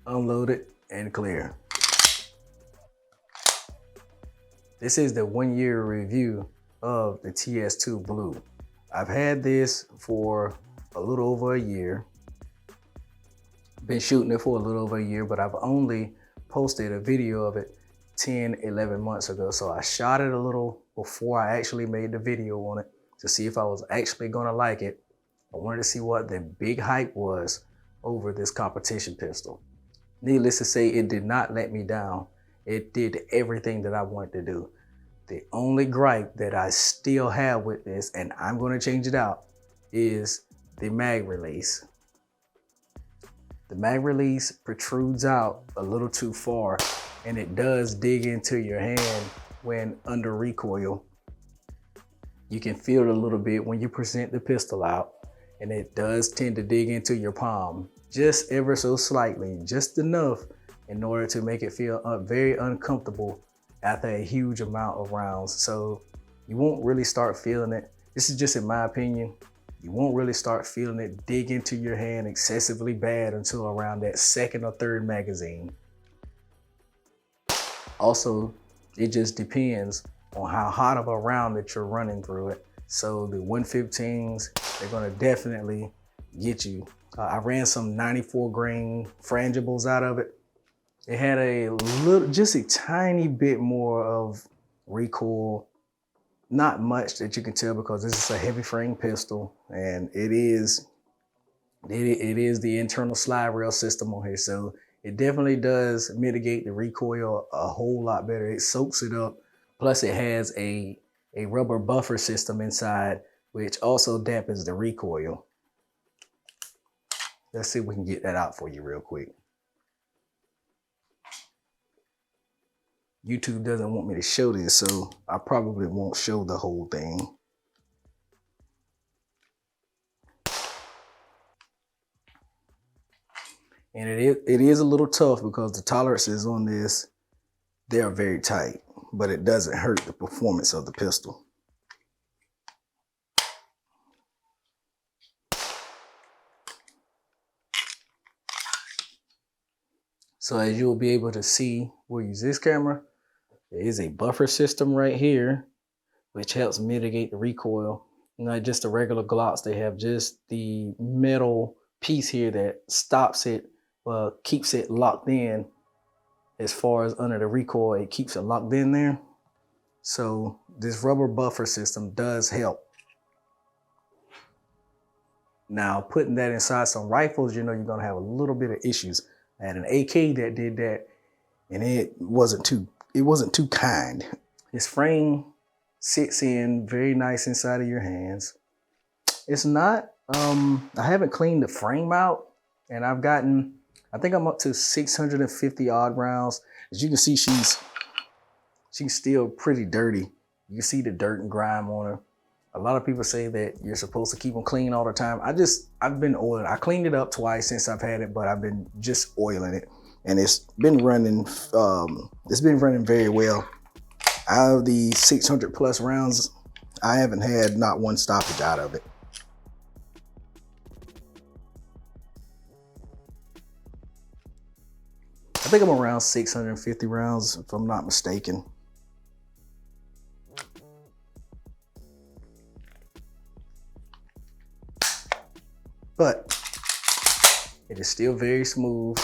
Unloaded and clear. This is the 1 year review of the TS2 Blue. I've had this for a little over a year. Been shooting it for a little over a year, but I've only posted a video of it 10, 11 months ago. So I shot it a little before I actually made the video on it to see if I was actually gonna like it. I wanted to see what the big hype was over this competition pistol. Needless to say, it did not let me down. It did everything that I wanted to do. The only gripe that I still have with this, and I'm going to change it out, is the mag release. The mag release protrudes out a little too far, and it does dig into your hand when under recoil. You can feel it a little bit when you present the pistol out, and it does tend to dig into your palm just ever so slightly, just enough in order to make it feel very uncomfortable after a huge amount of rounds. So you won't really start feeling it. This is just in my opinion. You won't really start feeling it dig into your hand excessively bad until around that second or third magazine. Also, it just depends on how hot of a round that you're running through it. So the 115s, they're gonna definitely get you. I ran some 94 grain frangibles out of it. It had a little, just a tiny bit more of recoil. Not much that you can tell because this is a heavy frame pistol, and it is the internal slide rail system on here. So it definitely does mitigate the recoil a whole lot better. It soaks it up. Plus it has a rubber buffer system inside, which also dampens the recoil. Let's see if we can get that out for you real quick. YouTube doesn't want me to show this, so I probably won't show the whole thing. And it is a little tough because the tolerances on this, they are very tight, but it doesn't hurt the performance of the pistol. So as you'll be able to see, we'll use this camera. There is a buffer system right here, which helps mitigate the recoil. Not just the regular Glocks, they have just the metal piece here that stops it, keeps it locked in. As far as under the recoil, it keeps it locked in there. So this rubber buffer system does help. Now, putting that inside some rifles, you know you're gonna have a little bit of issues. I had an AK that did that, and it wasn't too kind. This frame sits in very nice inside of your hands. It's not, I haven't cleaned the frame out, and I think I'm up to 650 odd rounds. As you can see, she's still pretty dirty. You can see the dirt and grime on her. A lot of people say that you're supposed to keep them clean all the time. I've been oiling. I cleaned it up twice since I've had it, but I've been just oiling it. And it's been running very well. Out of the 600 plus rounds, I haven't had not one stoppage out of it. I think I'm around 650 rounds, if I'm not mistaken. But it is still very smooth.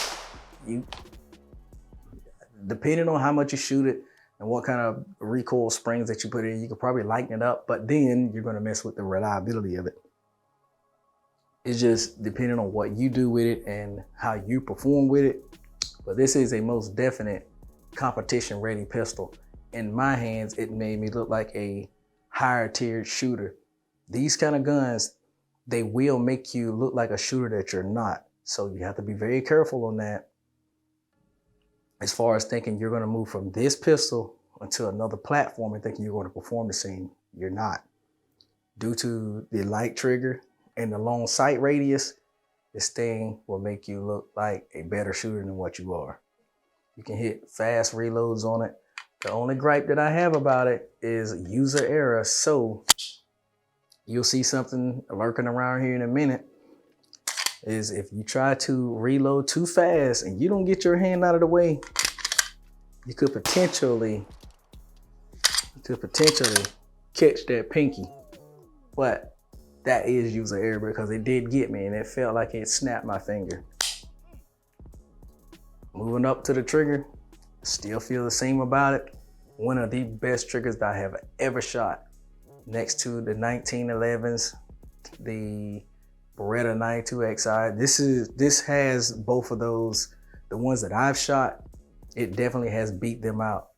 Depending on how much you shoot it and what kind of recoil springs that you put in, you could probably lighten it up, but then you're gonna mess with the reliability of it. It's just depending on what you do with it and how you perform with it. But this is a most definite competition ready pistol. In my hands, it made me look like a higher tiered shooter. These kind of guns, they will make you look like a shooter that you're not. So you have to be very careful on that. As far as thinking you're gonna move from this pistol onto another platform and thinking you're gonna perform the same, you're not. Due to the light trigger and the long sight radius, this thing will make you look like a better shooter than what you are. You can hit fast reloads on it. The only gripe that I have about it is user error. So you'll see something lurking around here in a minute, is if you try to reload too fast and you don't get your hand out of the way, you could potentially catch that pinky. But that is user error because it did get me and it felt like it snapped my finger. Moving up to the trigger, still feel the same about it. One of the best triggers that I have ever shot, next to the 1911s, the Beretta 92XI. This has both of those. The ones that I've shot, it definitely has beat them out.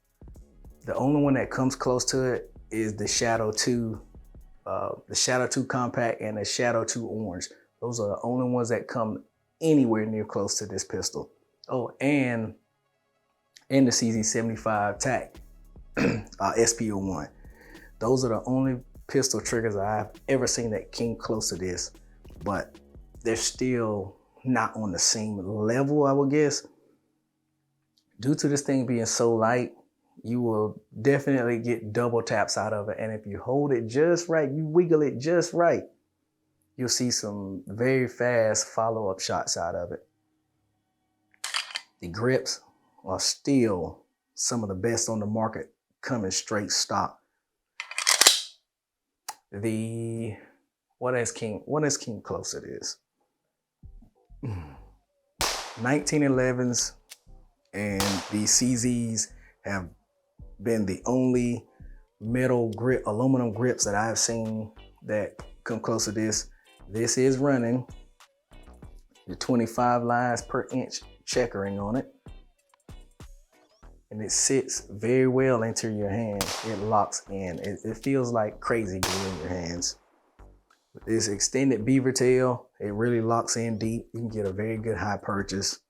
The only one that comes close to it is the Shadow 2, the Shadow 2 Compact and the Shadow 2 Orange. Those are the only ones that come anywhere near close to this pistol. Oh, and the CZ 75 TAC SPO1. Those are the only pistol triggers I've ever seen that came close to this, but they're still not on the same level, I would guess. Due to this thing being so light, you will definitely get double taps out of it. And if you hold it just right, you wiggle it just right, you'll see some very fast follow-up shots out of it. The grips are still some of the best on the market, coming straight stock. What else came close to this? 1911s and the CZs have been the only metal grip, aluminum grips that I've seen that come close to this. This is running the 25 lines per inch checkering on it. And it sits very well into your hand. It locks in. It feels like crazy glue in your hands. With this extended beaver tail, it really locks in deep. You can get a very good high purchase.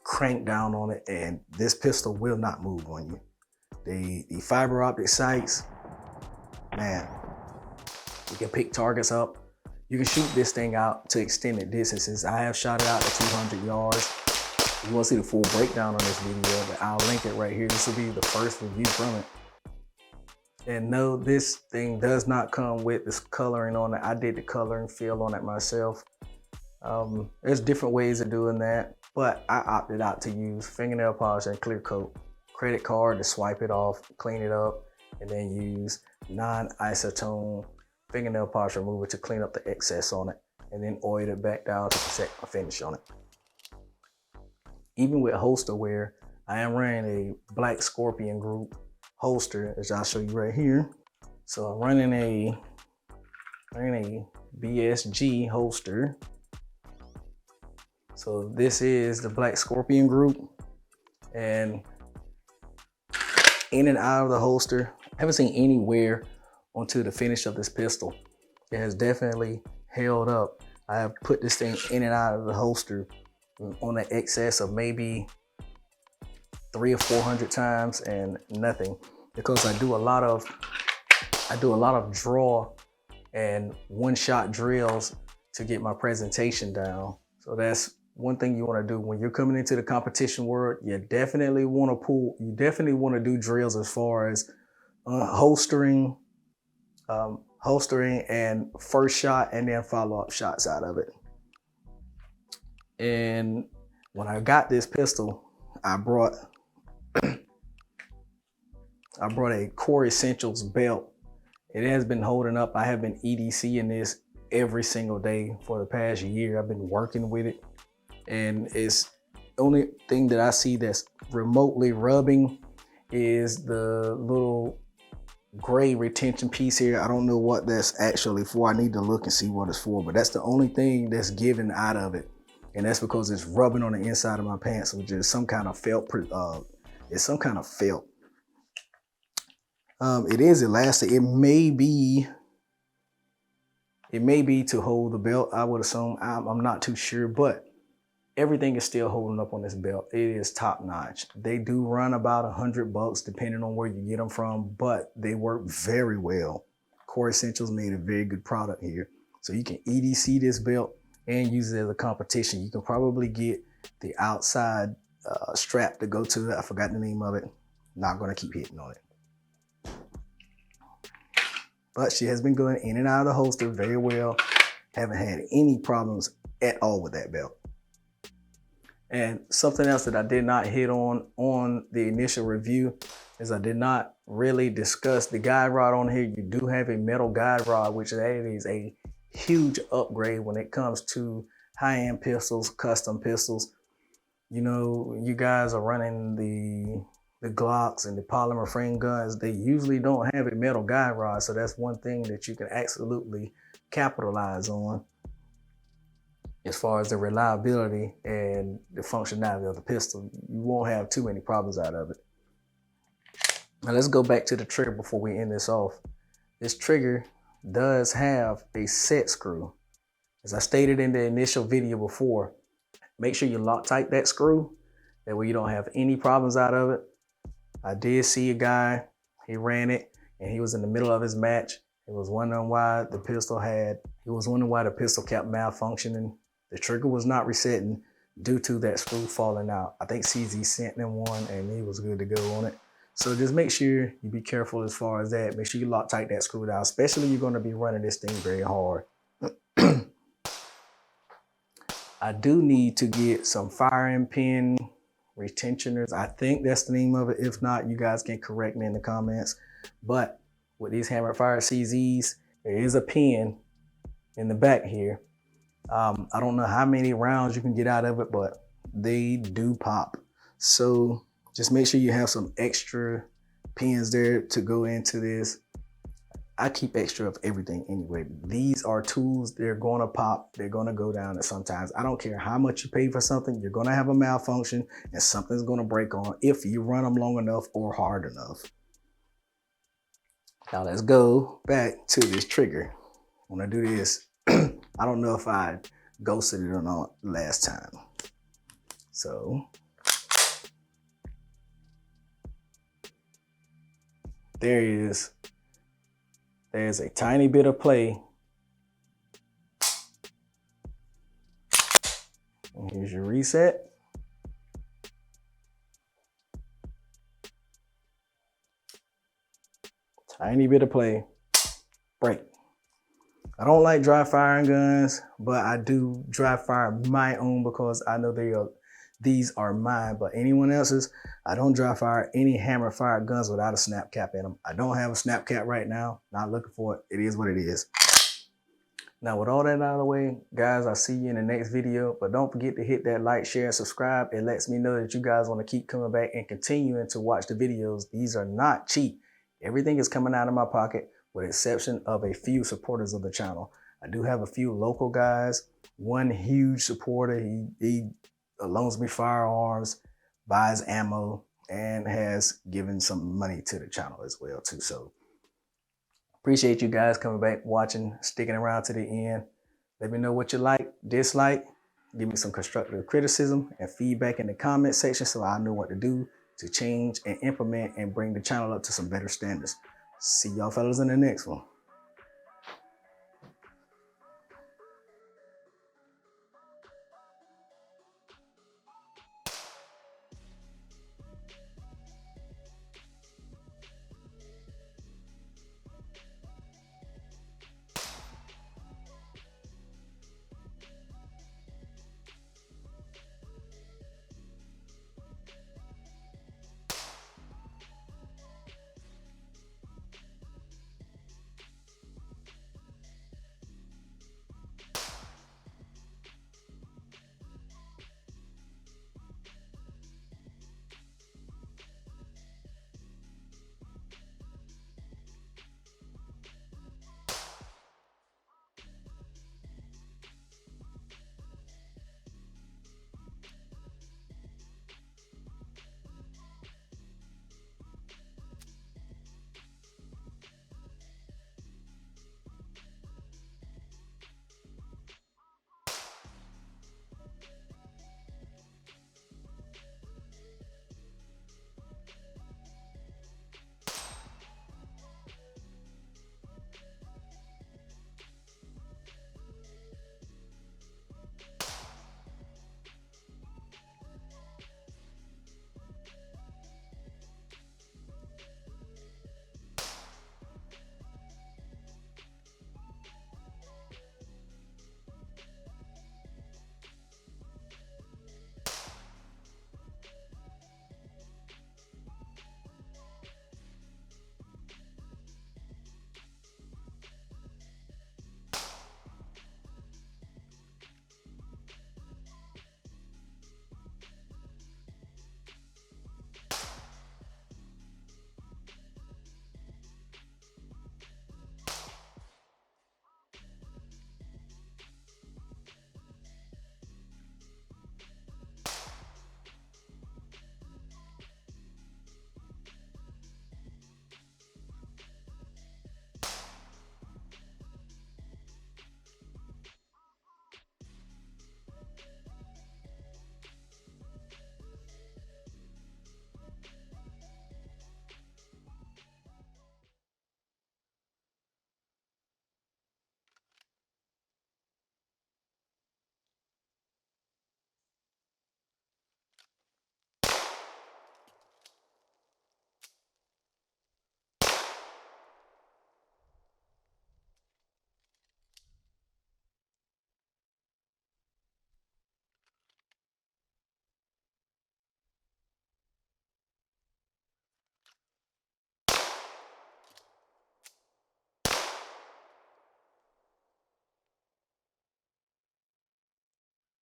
Crank down on it, and this pistol will not move on you. The fiber optic sights, man, you can pick targets up. You can shoot this thing out to extended distances. I have shot it out to 200 yards. You want to see the full breakdown on this video, but I'll link it right here. This will be the first review from it. And no, this thing does not come with this coloring on it. I did the coloring fill on it myself. There's different ways of doing that, but I opted out to use fingernail polish and clear coat. Credit card to swipe it off, clean it up, and then use non-isotone fingernail polish remover to clean up the excess on it, and then oil it back down to protect my finish on it. Even with holster wear, I am running a Black Scorpion Group holster, as I'll show you right here. So I'm running a BSG holster. So this is the Black Scorpion Group, and in and out of the holster, I haven't seen any wear onto the finish of this pistol. It has definitely held up. I have put this thing in and out of the holster on an excess of maybe 300 or 400 times and nothing, because I do a lot of draw and one-shot drills to get my presentation down. So that's one thing you want to do when you're coming into the competition world. You definitely want to do drills as far as holstering and first shot and then follow-up shots out of it. And when I got this pistol, I brought a Core Essentials belt. It has been holding up. I have been EDCing this every single day for the past year. I've been working with it, and it's the only thing that I see that's remotely rubbing is the little gray retention piece here. I don't know what that's actually for. I need to look and see what it's for, but that's the only thing that's given out of it. And that's because it's rubbing on the inside of my pants, which is some kind of felt. It's some kind of felt. It is elastic. It may be to hold the belt, I would assume. I'm not too sure, but everything is still holding up on this belt. It is top notch. They do run about $100 depending on where you get them from, but they work very well. Core Essentials made a very good product here. So you can EDC this belt and use it as a competition. You can probably get the outside strap to go to it. I forgot the name of it. Not going to keep hitting on it. But she has been going in and out of the holster very well. Haven't had any problems at all with that belt. And something else that I did not hit on the initial review is I did not really discuss the guide rod on here. You do have a metal guide rod, which that is a huge upgrade when it comes to high-end pistols, custom pistols. You know, you guys are running the Glocks and the polymer frame guns. They usually don't have a metal guide rod, so that's one thing that you can absolutely capitalize on as far as the reliability and the functionality of the pistol. You won't have too many problems out of it. Now let's go back to the trigger before we end this off. This trigger does have a set screw. As I stated in the initial video before, make sure you lock tight that screw. That way you don't have any problems out of it. I did see a guy, he ran it and he was in the middle of his match. He was wondering why the pistol kept malfunctioning. The trigger was not resetting due to that screw falling out. I think CZ sent him one and he was good to go on it. So just make sure you be careful as far as that. Make sure you lock tight that screw down, especially you're going to be running this thing very hard. I do need to get some firing pin retentioners. I think that's the name of it. If not, you guys can correct me in the comments. But with these hammer fire CZs, there is a pin in the back here. I don't know how many rounds you can get out of it, but they do pop. So just make sure you have some extra pins there to go into this. I keep extra of everything anyway. These are tools, they're gonna pop, they're gonna go down, and sometimes I don't care how much you pay for something, you're gonna have a malfunction and something's gonna break on if you run them long enough or hard enough. Now let's go back to this trigger. When I do this, I don't know if I ghosted it or not last time. So there it is. There's a tiny bit of play. And here's your reset. Tiny bit of play. Break. I don't like dry firing guns, but I do dry fire my own because I know these are mine, but anyone else's, I don't dry fire any hammer fire guns without a snap cap in them. I don't have a snap cap right now, not looking for it. It is what it is. Now with all that out of the way, guys, I'll see you in the next video, but don't forget to hit that like, share, and subscribe. It lets me know that you guys want to keep coming back and continuing to watch the videos. These are not cheap. Everything is coming out of my pocket with the exception of a few supporters of the channel. I do have a few local guys. One huge supporter, he loans me firearms, buys ammo, and has given some money to the channel as well too. So appreciate you guys coming back, watching, sticking around to the end. Let me know what you like, dislike. Give me some constructive criticism and feedback in the comment section so I know what to do to change and implement and bring the channel up to some better standards. See y'all fellas in the next one.